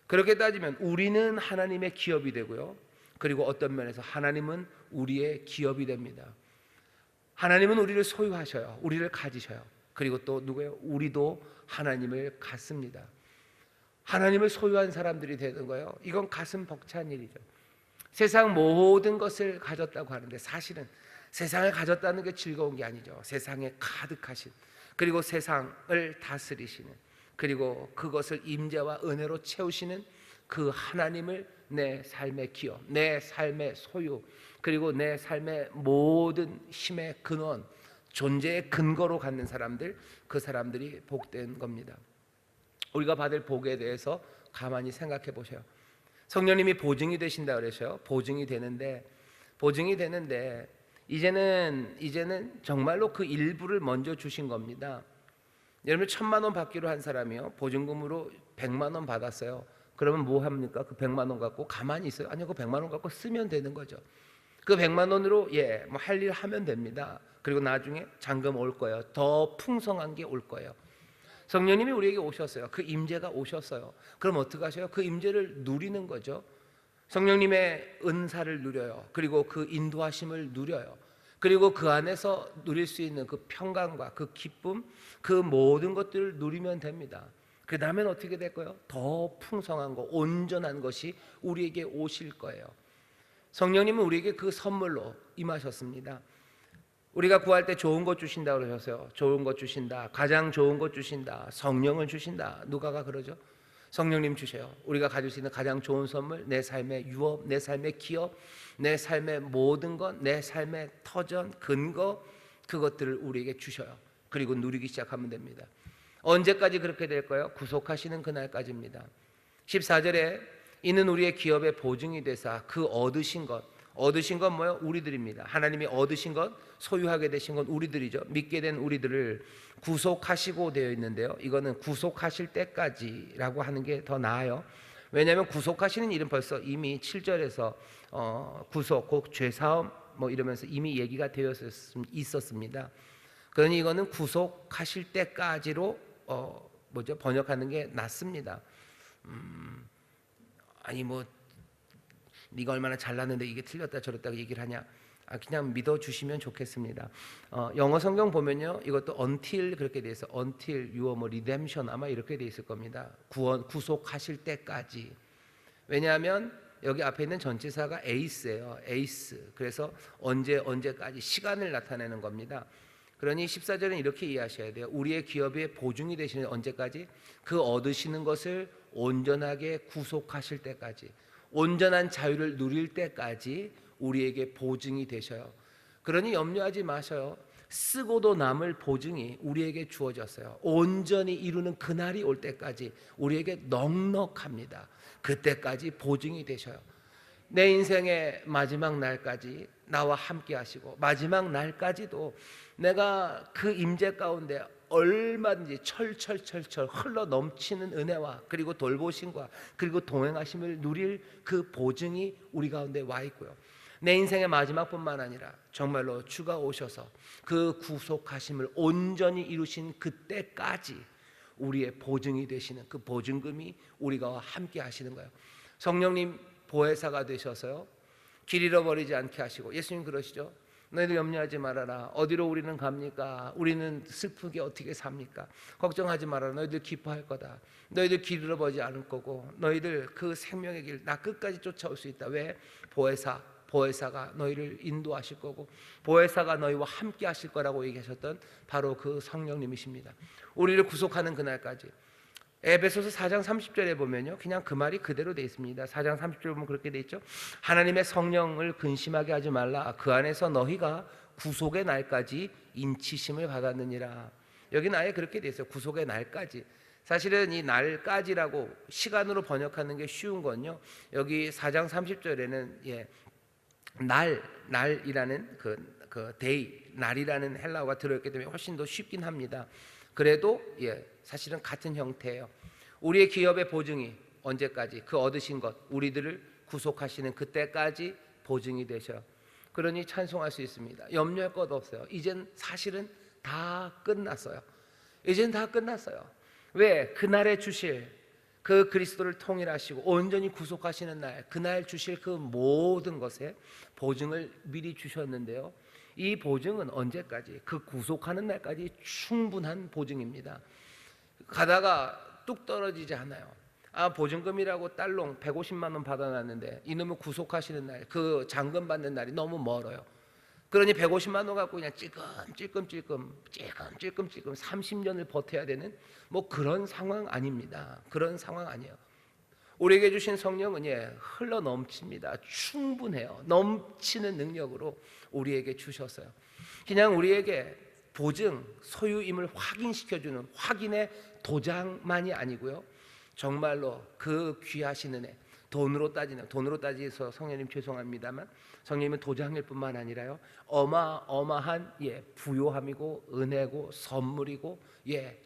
그렇게 따지면 우리는 하나님의 기업이 되고요, 그리고 어떤 면에서 하나님은 우리의 기업이 됩니다. 하나님은 우리를 소유하셔요. 우리를 가지셔요. 그리고 또 누구예요? 우리도 하나님을 갖습니다. 하나님을 소유한 사람들이 되는 거예요. 이건 가슴 벅찬 일이죠. 세상 모든 것을 가졌다고 하는데, 사실은 세상을 가졌다는 게 즐거운 게 아니죠. 세상에 가득하신, 그리고 세상을 다스리시는, 그리고 그것을 임재와 은혜로 채우시는 그 하나님을 내 삶의 기업, 내 삶의 소유, 그리고 내 삶의 모든 힘의 근원, 존재의 근거로 갖는 사람들, 그 사람들이 복된 겁니다. 우리가 받을 복에 대해서 가만히 생각해 보세요. 성령님이 보증이 되신다 그러셔요. 보증이 되는데 이제는 정말로 그 일부를 먼저 주신 겁니다. 여러분, 1,000,000원 받기로 한 사람이요, 보증금으로 100,000원 받았어요. 그러면 뭐 합니까? 그 100,000원 갖고 가만히 있어요? 아니요, 그 100,000원 갖고 쓰면 되는 거죠. 그 100,000원으로 뭐 할 일 하면 됩니다. 그리고 나중에 잔금 올 거예요. 더 풍성한 게 올 거예요. 성령님이 우리에게 오셨어요. 그 임재가 오셨어요. 그럼 어떻게 하셔요? 그 임재를 누리는 거죠. 성령님의 은사를 누려요. 그리고 그 인도하심을 누려요. 그리고 그 안에서 누릴 수 있는 그 평강과 그 기쁨, 그 모든 것들을 누리면 됩니다. 그 다음엔 어떻게 될 거예요? 더 풍성한 거, 온전한 것이 우리에게 오실 거예요. 성령님은 우리에게 그 선물로 임하셨습니다. 우리가 구할 때 좋은 것 주신다 그러셨어요. 좋은 것 주신다, 가장 좋은 것 주신다, 성령을 주신다. 누가가 그러죠? 성령님 주셔요. 우리가 가질 수 있는 가장 좋은 선물, 내 삶의 유업, 내 삶의 기업, 내 삶의 모든 것, 내 삶의 터전, 근거, 그것들을 우리에게 주셔요. 그리고 누리기 시작하면 됩니다. 언제까지 그렇게 될 거예요? 구속하시는 그날까지입니다. 14절에 이는 우리의 기업의 보증이 되사 그 얻으신 것 뭐예요? 우리들입니다. 하나님이 얻으신 것, 소유하게 되신 건 우리들이죠. 믿게 된 우리들을 구속하시고 되어 있는데요, 이거는 구속하실 때까지라고 하는 게 더 나아요. 왜냐하면 구속하시는 일은 벌써 이미 7절에서 구속, 곧 죄사함 뭐 이러면서 이미 얘기가 되어 있었습니다. 그러니 이거는 구속하실 때까지로 번역하는 게 낫습니다. 아니 뭐 네가 얼마나 잘났는데 이게 틀렸다 저랬다 얘기를 하냐? 그냥 믿어주시면 좋겠습니다. 영어 성경 보면요, 이것도 until 그렇게 돼 있어. until your redemption 아마 이렇게 돼 있을 겁니다. 구속하실 때까지. 왜냐하면 여기 앞에 있는 전치사가 에이스예요. 에이스. 그래서 언제까지 시간을 나타내는 겁니다. 그러니 14절은 이렇게 이해하셔야 돼요. 우리의 기업의 보증이 되시는 언제까지? 그 얻으시는 것을 온전하게 구속하실 때까지, 온전한 자유를 누릴 때까지 우리에게 보증이 되셔요. 그러니 염려하지 마셔요. 쓰고도 남을 보증이 우리에게 주어졌어요. 온전히 이루는 그날이 올 때까지 우리에게 넉넉합니다. 그때까지 보증이 되셔요. 내 인생의 마지막 날까지 나와 함께 하시고, 마지막 날까지도 내가 그 임재 가운데 얼마든지 철철철철 흘러 넘치는 은혜와 그리고 돌보심과 그리고 동행하심을 누릴 그 보증이 우리 가운데 와 있고요. 내 인생의 마지막뿐만 아니라 정말로 주가 오셔서 그 구속하심을 온전히 이루신 그때까지 우리의 보증이 되시는 그 보증금이 우리가 함께 하시는 거예요. 성령님 보혜사가 되셔서요, 길 잃어버리지 않게 하시고, 예수님 그러시죠. 너희들 염려하지 말아라. 어디로 우리는 갑니까? 우리는 슬프게 어떻게 삽니까? 걱정하지 말아라. 너희들 기뻐할 거다. 너희들 길 잃어버리지 않을 거고, 너희들 그 생명의 길 나 끝까지 쫓아올 수 있다. 왜? 보혜사가 너희를 인도하실 거고, 보혜사가 너희와 함께 하실 거라고 얘기하셨던 바로 그 성령님이십니다. 우리를 구속하는 그날까지. 에베소서 4장 30절에 보면요, 그냥 그 말이 그대로 되어 있습니다. 4장 30절 보면 그렇게 되어 있죠. 하나님의 성령을 근심하게 하지 말라. 그 안에서 너희가 구속의 날까지 인치심을 받았느니라. 여기는 아예 그렇게 되어 있어요. 구속의 날까지. 사실은 이 날까지라고 시간으로 번역하는 게 쉬운 건요, 여기 4장 30절에는 날이라는 그 데이, 날이라는 헬라어가 들어있기 때문에 훨씬 더 쉽긴 합니다. 그래도 사실은 같은 형태예요. 우리의 기업의 보증이 언제까지? 그 얻으신 것, 우리들을 구속하시는 그때까지 보증이 되셔. 그러니 찬송할 수 있습니다. 염려할 것 없어요. 이젠 사실은 다 끝났어요. 이젠 다 끝났어요. 왜? 그날에 주실 그 그리스도를 통일하시고 온전히 구속하시는 날, 그날 주실 그 모든 것에 보증을 미리 주셨는데요, 이 보증은 언제까지? 그 구속하는 날까지 충분한 보증입니다. 가다가 뚝 떨어지지 않아요. 보증금이라고 딸롱 150만 원 받아놨는데 이놈을 구속하시는 날, 그 잔금 받는 날이 너무 멀어요. 그러니 150만 원 갖고 그냥 찔끔찔끔 30년을 버텨야 되는 뭐 그런 상황 아닙니다. 그런 상황 아니에요. 우리에게 주신 성령은 흘러 넘칩니다. 충분해요. 넘치는 능력으로 우리에게 주셨어요. 그냥 우리에게 보증, 소유임을 확인시켜주는 확인의 도장만이 아니고요, 정말로 그 귀하신 은혜, 돈으로 따지서 성령님 죄송합니다만, 성령님은 도장일 뿐만 아니라요, 어마어마한 부요함이고 은혜고 선물이고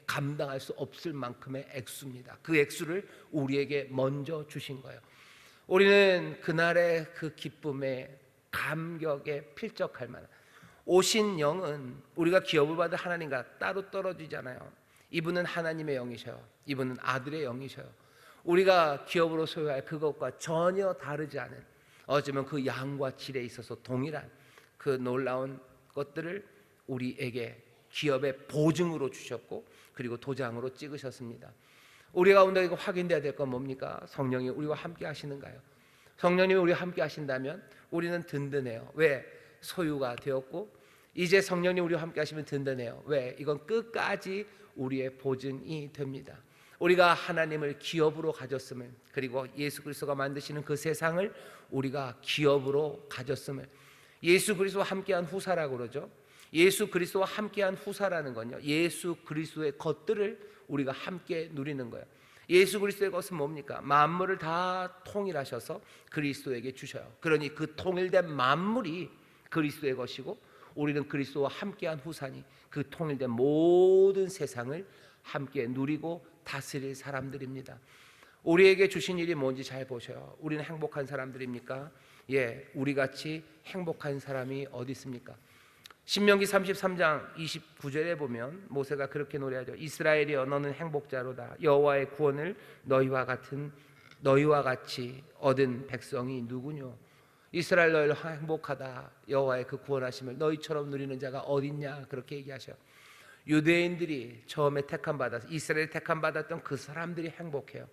감당할 수 없을 만큼의 액수입니다. 그 액수를 우리에게 먼저 주신 거예요. 우리는 그날의 그 기쁨에 감격에 필적할 만한, 오신 영은 우리가 기업을 받은 하나님과 따로 떨어지잖아요. 이분은 하나님의 영이셔요. 이분은 아들의 영이셔요. 우리가 기업으로 소유할 그것과 전혀 다르지 않은, 어쩌면 그 양과 질에 있어서 동일한 그 놀라운 것들을 우리에게 기업의 보증으로 주셨고, 그리고 도장으로 찍으셨습니다. 우리 가운데 이거 확인돼야 될 건 뭡니까? 성령이 우리와 함께 하시는가요? 성령님이 우리와 함께 하신다면 우리는 든든해요. 왜? 소유가 되었고, 이제 성령님 우리와 함께 하시면 든든해요. 왜? 이건 끝까지 우리의 보증이 됩니다. 우리가 하나님을 기업으로 가졌음을, 그리고 예수 그리스도가 만드시는 그 세상을 우리가 기업으로 가졌음을, 예수 그리스도와 함께한 후사라고 그러죠. 예수 그리스도와 함께한 후사라는 건요, 예수 그리스도의 것들을 우리가 함께 누리는 거예요. 예수 그리스도의 것은 뭡니까? 만물을 다 통일하셔서 그리스도에게 주셔요. 그러니 그 통일된 만물이 그리스도의 것이고, 우리는 그리스도와 함께한 후사니 그 통일된 모든 세상을 함께 누리고 다스릴 사람들입니다. 우리에게 주신 일이 뭔지 잘 보셔요. 우리는 행복한 사람들입니까? 우리같이 행복한 사람이 어디 있습니까? 신명기 33장 29절에 보면 모세가 그렇게 노래하죠. 이스라엘이여, 너는 행복자로다. 여호와의 구원을 너희와 같이 얻은 백성이 누구뇨? 이스라엘 너희를 행복하다. 여호와의 그 구원하심을 너희처럼 누리는 자가 어딨냐? 그렇게 얘기하셔요. 유대인들이 처음에 이스라엘이 택함받았던 그 사람들이 행복해요.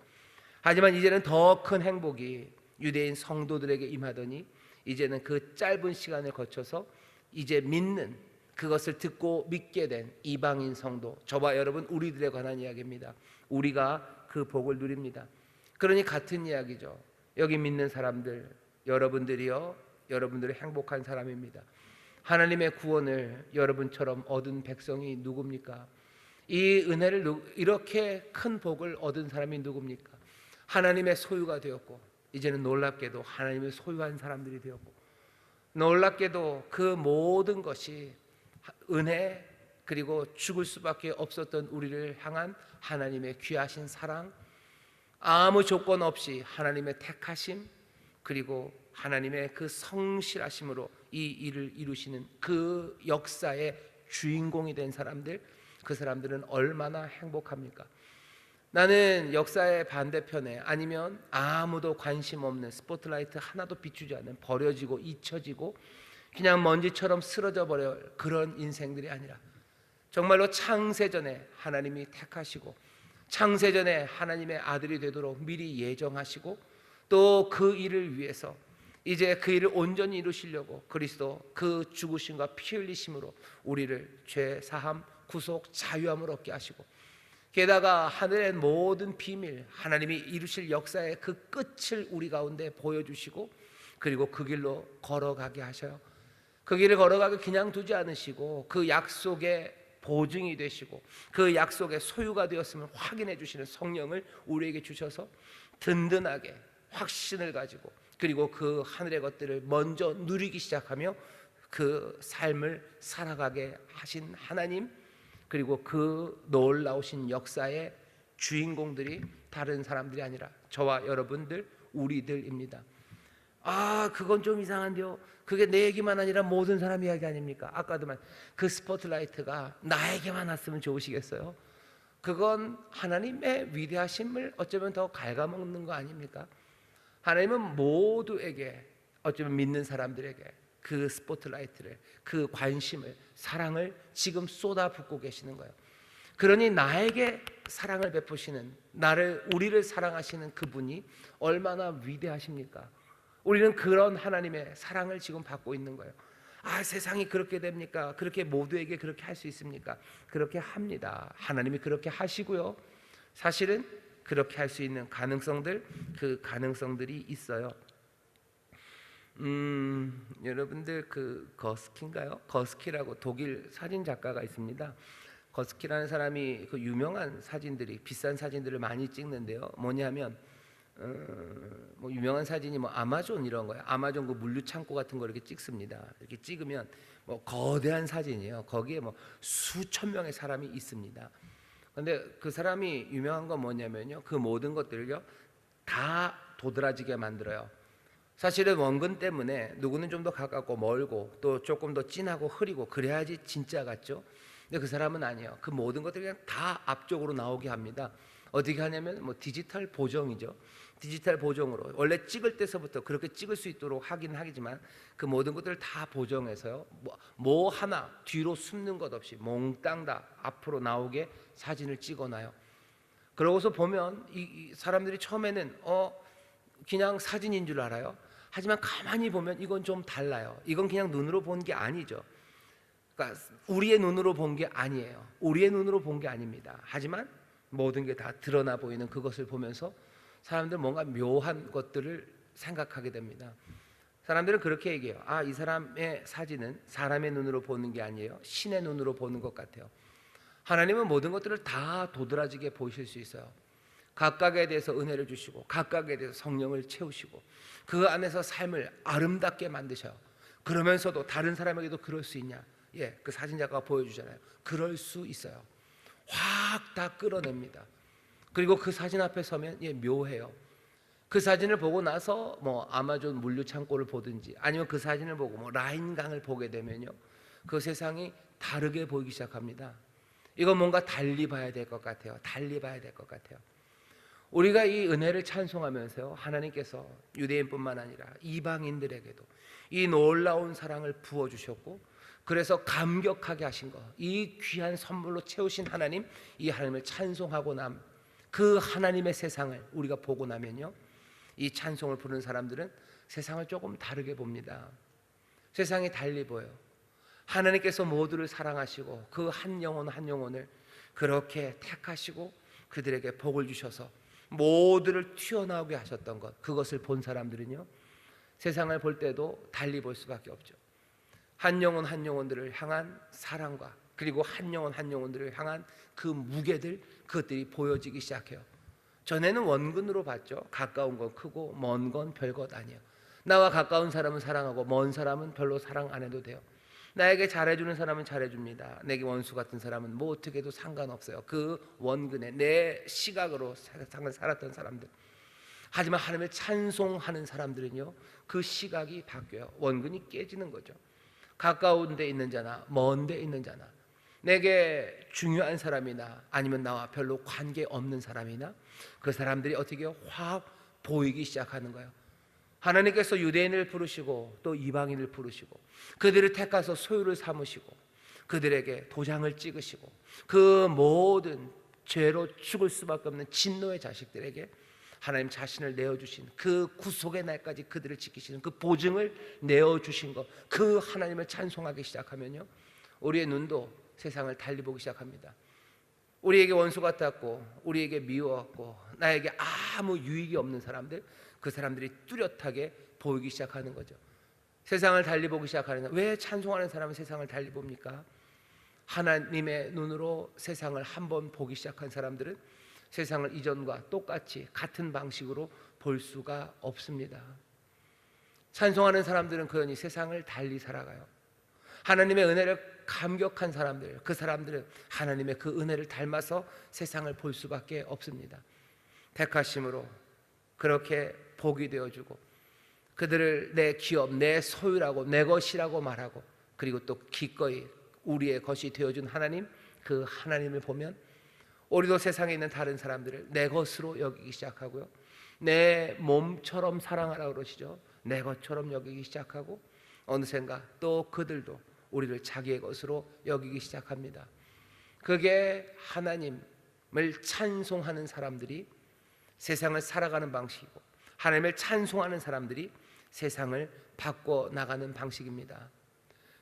하지만 이제는 더 큰 행복이 유대인 성도들에게 임하더니, 이제는 그 짧은 시간을 거쳐서 이제 믿는 그것을 듣고 믿게 된 이방인 성도, 저와 여러분 우리들에 관한 이야기입니다. 우리가 그 복을 누립니다. 그러니 같은 이야기죠. 여기 믿는 사람들, 여러분들이요, 여러분들이 행복한 사람입니다. 하나님의 구원을 여러분처럼 얻은 백성이 누굽니까? 이 은혜를 이렇게 큰 복을 얻은 사람이 누굽니까? 하나님의 소유가 되었고, 이제는 놀랍게도 하나님의 소유한 사람들이 되었고, 놀랍게도 그 모든 것이 은혜, 그리고 죽을 수밖에 없었던 우리를 향한 하나님의 귀하신 사랑, 아무 조건 없이 하나님의 택하심, 그리고 하나님의 그 성실하심으로 이 일을 이루시는 그 역사의 주인공이 된 사람들, 그 사람들은 얼마나 행복합니까? 나는 역사의 반대편에, 아니면 아무도 관심 없는, 스포트라이트 하나도 비추지 않는, 버려지고 잊혀지고 그냥 먼지처럼 쓰러져 버려 그런 인생들이 아니라, 정말로 창세전에 하나님이 택하시고 창세전에 하나님의 아들이 되도록 미리 예정하시고, 또 그 일을 위해서 이제 그 일을 온전히 이루시려고 그리스도 그 죽으심과 피 흘리심으로 우리를 죄 사함, 구속, 자유함을 얻게 하시고, 게다가 하늘의 모든 비밀, 하나님이 이루실 역사의 그 끝을 우리 가운데 보여주시고, 그리고 그 길로 걸어가게 하셔요. 그 길을 걸어가게 그냥 두지 않으시고, 그 약속의 보증이 되시고, 그 약속의 소유가 되었음을 확인해 주시는 성령을 우리에게 주셔서 든든하게 확신을 가지고, 그리고 그 하늘의 것들을 먼저 누리기 시작하며 그 삶을 살아가게 하신 하나님, 그리고 그 놀라우신 역사의 주인공들이 다른 사람들이 아니라 저와 여러분들, 우리들입니다. 아, 그건 좀 이상한데요. 그게 내 얘기만 아니라 모든 사람 이야기 아닙니까? 아까도 말 그 스포트라이트가 나에게만 왔으면 좋으시겠어요? 그건 하나님의 위대하심을 어쩌면 더 갉아먹는 거 아닙니까? 하나님은 모두에게, 어쩌면 믿는 사람들에게 그 스포트라이트를, 그 관심을, 사랑을 지금 쏟아붓고 계시는 거예요. 그러니 나에게 사랑을 베푸시는, 우리를 사랑하시는 그분이 얼마나 위대하십니까? 우리는 그런 하나님의 사랑을 지금 받고 있는 거예요. 아, 세상이 그렇게 됩니까? 그렇게 모두에게 그렇게 할 수 있습니까? 그렇게 합니다. 하나님이 그렇게 하시고요. 사실은 그렇게 할 수 있는 가능성들, 그 가능성들이 있어요. 여러분들 그 거스키인가요? 거스키라고 독일 사진 작가가 있습니다. 거스키라는 사람이 그 유명한 사진들이, 비싼 사진들을 많이 찍는데요. 뭐냐면 뭐 유명한 사진이 뭐 아마존 이런 거예요. 아마존 그 물류 창고 같은 거 이렇게 찍습니다. 이렇게 찍으면 뭐 거대한 사진이에요. 거기에 뭐 수천 명의 사람이 있습니다. 근데 그 사람이 유명한 건 뭐냐면요, 그 모든 것들을요 다 도드라지게 만들어요. 사실은 원근 때문에 누구는 좀 더 가깝고 멀고, 또 조금 더 진하고 흐리고 그래야지 진짜 같죠. 근데 그 사람은 아니에요. 그 모든 것들이 그냥 다 앞쪽으로 나오게 합니다. 어떻게 하냐면 뭐 디지털 보정이죠. 디지털 보정으로 원래 찍을 때서부터 그렇게 찍을 수 있도록 하긴 하지만, 그 모든 것들을 다 보정해서요, 뭐 하나 뒤로 숨는 것 없이 몽땅 다 앞으로 나오게 사진을 찍어놔요. 그러고서 보면 이 사람들이 처음에는 그냥 사진인 줄 알아요. 하지만 가만히 보면 이건 좀 달라요. 이건 그냥 눈으로 본 게 아니죠. 그러니까 우리의 눈으로 본 게 아니에요. 우리의 눈으로 본 게 아닙니다. 하지만 모든 게 다 드러나 보이는 그것을 보면서 사람들은 뭔가 묘한 것들을 생각하게 됩니다. 사람들은 그렇게 얘기해요. 아, 이 사람의 사진은 사람의 눈으로 보는 게 아니에요. 신의 눈으로 보는 것 같아요. 하나님은 모든 것들을 다 도드라지게 보실 수 있어요. 각각에 대해서 은혜를 주시고, 각각에 대해서 성령을 채우시고, 그 안에서 삶을 아름답게 만드셔요. 그러면서도 다른 사람에게도 그럴 수 있냐? 예, 그 사진작가가 보여주잖아요. 그럴 수 있어요. 확 다 끌어냅니다. 그리고 그 사진 앞에 서면 묘해요. 그 사진을 보고 나서 뭐 아마존 물류 창고를 보든지, 아니면 그 사진을 보고 뭐 라인강을 보게 되면요, 그 세상이 다르게 보이기 시작합니다. 이건 뭔가 달리 봐야 될 것 같아요. 달리 봐야 될 것 같아요. 우리가 이 은혜를 찬송하면서요, 하나님께서 유대인뿐만 아니라 이방인들에게도 이 놀라운 사랑을 부어주셨고, 그래서 감격하게 하신 것, 이 귀한 선물로 채우신 하나님, 이 하나님을 찬송하고 그 하나님의 세상을 우리가 보고 나면요, 이 찬송을 부르는 사람들은 세상을 조금 다르게 봅니다. 세상이 달리 보여요. 하나님께서 모두를 사랑하시고 그 한 영혼 한 영혼을 그렇게 택하시고 그들에게 복을 주셔서 모두를 튀어나오게 하셨던 것, 그것을 본 사람들은요, 세상을 볼 때도 달리 볼 수밖에 없죠. 한 영혼 한 영혼들을 향한 사랑과 그리고 한 영혼 한 영혼들을 향한 그 무게들, 그것들이 보여지기 시작해요. 전에는 원근으로 봤죠. 가까운 건 크고 먼 건 별것 아니에요. 나와 가까운 사람은 사랑하고 먼 사람은 별로 사랑 안 해도 돼요. 나에게 잘해주는 사람은 잘해줍니다. 내게 원수 같은 사람은 뭐 어떻게 해도 상관없어요. 그 원근에 내 시각으로 세상을 살았던 사람들. 하지만 하나님을 찬송하는 사람들은요, 그 시각이 바뀌어요. 원근이 깨지는 거죠. 가까운 데 있는 자나 먼 데 있는 자나, 내게 중요한 사람이나 아니면 나와 별로 관계없는 사람이나, 그 사람들이 어떻게 확 보이기 시작하는 거예요. 하나님께서 유대인을 부르시고 또 이방인을 부르시고 그들을 택하서 소유를 삼으시고 그들에게 도장을 찍으시고 그 모든 죄로 죽을 수밖에 없는 진노의 자식들에게 하나님 자신을 내어주신 그 구속의 날까지 그들을 지키시는 그 보증을 내어주신 것, 그 하나님을 찬송하기 시작하면요, 우리의 눈도 세상을 달리 보기 시작합니다. 우리에게 원수 같았고 우리에게 미워왔고 나에게 아무 유익이 없는 사람들, 그 사람들이 뚜렷하게 보이기 시작하는 거죠. 세상을 달리 보기 시작하는 거예요. 왜 찬송하는 사람은 세상을 달리 봅니까? 하나님의 눈으로 세상을 한번 보기 시작한 사람들은 세상을 이전과 똑같이 같은 방식으로 볼 수가 없습니다. 찬송하는 사람들은 그러니 세상을 달리 살아가요. 하나님의 은혜를 감격한 사람들, 그 사람들은 하나님의 그 은혜를 닮아서 세상을 볼 수밖에 없습니다. 택하심으로 그렇게 복이 되어주고 그들을 내 기업, 내 소유라고, 내 것이라고 말하고, 그리고 또 기꺼이 우리의 것이 되어준 하나님, 그 하나님을 보면 우리도 세상에 있는 다른 사람들을 내 것으로 여기기 시작하고요, 내 몸처럼 사랑하라고 그러시죠. 내 것처럼 여기기 시작하고 어느샌가 또 그들도 우리를 자기의 것으로 여기기 시작합니다. 그게 하나님을 찬송하는 사람들이 세상을 살아가는 방식이고, 하나님을 찬송하는 사람들이 세상을 바꿔 나가는 방식입니다.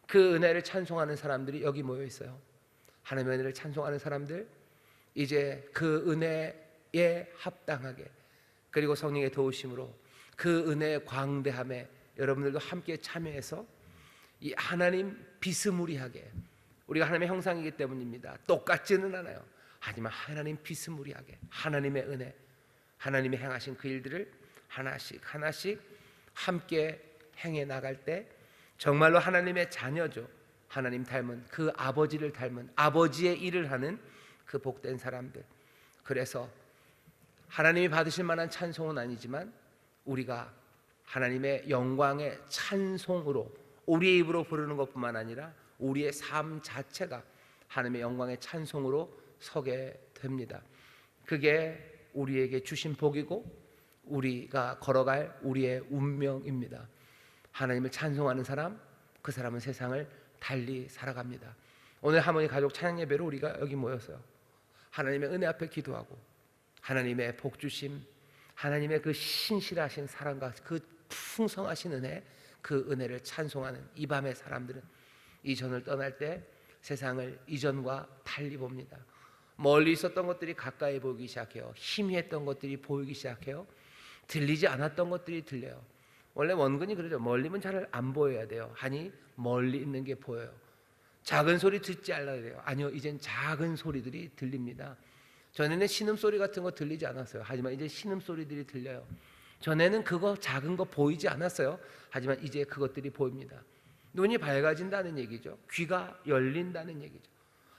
그 은혜를 찬송하는 사람들이 여기 모여 있어요. 하나님의 은혜를 찬송하는 사람들, 이제 그 은혜에 합당하게, 그리고 성령의 도우심으로 그 은혜의 광대함에 여러분들도 함께 참여해서 이 하나님 비스무리하게, 우리가 하나님의 형상이기 때문입니다. 똑같지는 않아요. 하지만 하나님 비스무리하게 하나님의 은혜, 하나님이 행하신 그 일들을 하나씩 하나씩 함께 행해 나갈 때 정말로 하나님의 자녀죠. 하나님 닮은, 그 아버지를 닮은, 아버지의 일을 하는 그 복된 사람들. 그래서 하나님이 받으실 만한 찬송은 아니지만 우리가 하나님의 영광의 찬송으로 우리의 입으로 부르는 것뿐만 아니라 우리의 삶 자체가 하나님의 영광의 찬송으로 서게 됩니다. 그게 우리에게 주신 복이고 우리가 걸어갈 우리의 운명입니다. 하나님을 찬송하는 사람, 그 사람은 세상을 달리 살아갑니다. 오늘 하모니 가족 찬양 예배로 우리가 여기 모였어요. 하나님의 은혜 앞에 기도하고 하나님의 복 주심, 하나님의 그 신실하신 사랑과 그 풍성하신 은혜, 그 은혜를 찬송하는 이 밤의 사람들은 이전을 떠날 때 세상을 이전과 달리 봅니다. 멀리 있었던 것들이 가까이 보이기 시작해요. 희미했던 것들이 보이기 시작해요. 들리지 않았던 것들이 들려요. 원래 원근이 그러죠. 멀리면 잘 안 보여야 돼요. 아니, 멀리 있는 게 보여요. 작은 소리 듣지 않아야 돼요. 아니요, 이젠 작은 소리들이 들립니다. 전에는 신음소리 같은 거 들리지 않았어요. 하지만 이제 신음소리들이 들려요. 전에는 그거 작은 거 보이지 않았어요. 하지만 이제 그것들이 보입니다. 눈이 밝아진다는 얘기죠. 귀가 열린다는 얘기죠.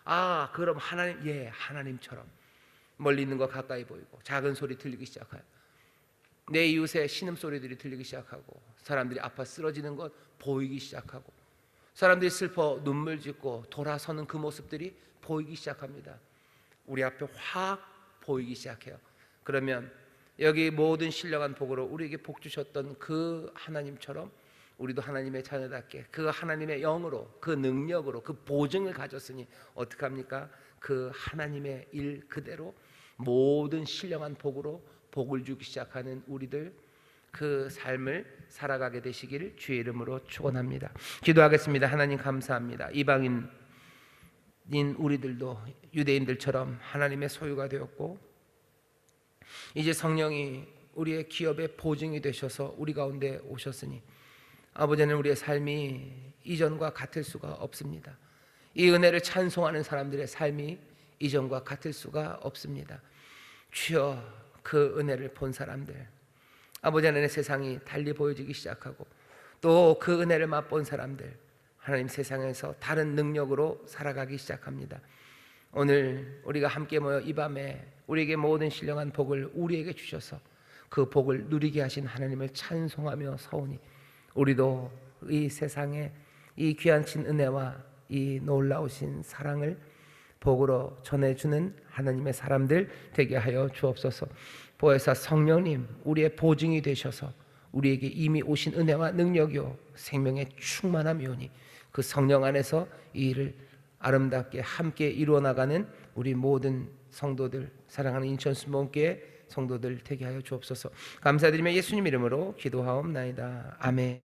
아, 그럼 하나님, 예, 하나님처럼 멀리 있는 거 가까이 보이고 작은 소리 들리기 시작해요. 내 이웃의 신음소리들이 들리기 시작하고 사람들이 아파 쓰러지는 것 보이기 시작하고 사람들이 슬퍼 눈물 짓고 돌아서는 그 모습들이 보이기 시작합니다. 우리 앞에 확 보이기 시작해요. 그러면 여기 모든 신령한 복으로 우리에게 복 주셨던 그 하나님처럼 우리도 하나님의 자녀답게 그 하나님의 영으로, 그 능력으로, 그 보증을 가졌으니 어떡합니까? 그 하나님의 일 그대로 모든 신령한 복으로 복을 주기 시작하는 우리들, 그 삶을 살아가게 되시기를 주의 이름으로 축원합니다. 기도하겠습니다. 하나님 감사합니다. 이방인인 우리들도 유대인들처럼 하나님의 소유가 되었고 이제 성령이 우리의 기업의 보증이 되셔서 우리 가운데 오셨으니 아버지는 우리의 삶이 이전과 같을 수가 없습니다. 이 은혜를 찬송하는 사람들의 삶이 이전과 같을 수가 없습니다. 주여, 그 은혜를 본 사람들, 아버지 하나님의 세상이 달리 보여지기 시작하고 또 그 은혜를 맛본 사람들, 하나님 세상에서 다른 능력으로 살아가기 시작합니다. 오늘 우리가 함께 모여 이 밤에 우리에게 모든 신령한 복을 우리에게 주셔서 그 복을 누리게 하신 하나님을 찬송하며 서오니 우리도 이 세상에 이 귀한친 은혜와 이 놀라우신 사랑을 복으로 전해주는 하나님의 사람들 되게 하여 주옵소서. 보혜사 성령님, 우리의 보증이 되셔서 우리에게 이미 오신 은혜와 능력이요 생명의 충만함이 오니 그 성령 안에서 이 일을 아름답게 함께 이루어 나가는 우리 모든 성도들, 사랑하는 인천순복음교회 성도들 되게 하여 주옵소서. 감사드리며 예수님 이름으로 기도하옵나이다. 아멘.